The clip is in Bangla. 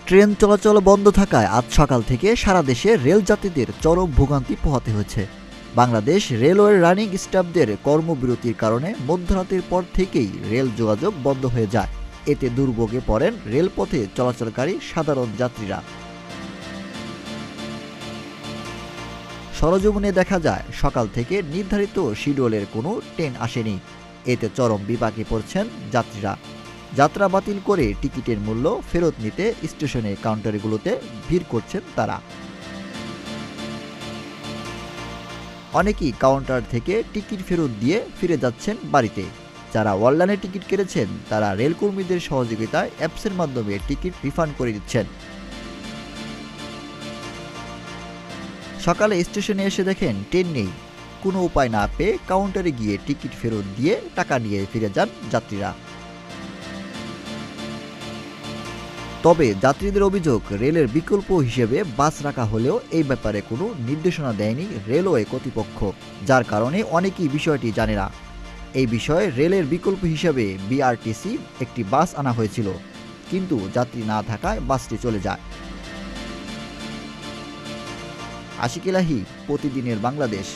ট্রেন চলাচল বন্ধ থাকায় আজ সকাল থেকে সারা দেশে রেলযাত্রীদের চরম ভোগান্তি পোহাতে হয়েছে। বাংলাদেশ রেলওয়ের রানিং স্টাফদের কর্মবিরতির কারণে মধ্যরাতের পর থেকেই রেল যোগাযোগ বন্ধ হয়ে যায়। এতে দুর্ভোগে পড়েন রেলপথে চলাচলকারী সাধারণ যাত্রীরা। সরেজমিনে দেখা যায় সকাল থেকে নির্ধারিত শিডিউলের কোনো ট্রেন আসেনি। এতে চরম বিপাকে পড়ছেন যাত্রীরা। যাত্রা বাতিল করে টিকিটের মূল্য ফেরত নিতে স্টেশনের কাউন্টারগুলোতে ভিড় করছেন তারা। অনেকেই কাউন্টার থেকে টিকিট ফেরত দিয়ে ফিরে যাচ্ছেন বাড়িতে। যারা অনলাইনে টিকিট কেটেছেন তারা রেলকর্মীদের সহযোগিতায় অ্যাপসের মাধ্যমে টিকিট রিফান্ড করে দিচ্ছেন। সকালে স্টেশনে এসে দেখেন ট্রেন নেই। কোনো উপায় না পেয়ে কাউন্টারে গিয়ে টিকিট ফেরত দিয়ে টাকা নিয়ে ফিরে যান যাত্রীরা। তবে যাত্রীদের অভিযোগ, রেলের বিকল্প হিসেবে বাস রাখা হলেও এই ব্যাপারে কোনো নির্দেশনা দেয়নি রেলওয়ে কর্তৃপক্ষ, যার কারণে অনেকেই বিষয়টি জানে না। এই বিষয়ে রেলের বিকল্প হিসেবে বিআরটিসি একটি বাস আনা হয়েছিল, কিন্তু যাত্রী না থাকায় বাসটি চলে যায়। আশিক এলাহী, প্রতিদিনের বাংলাদেশ।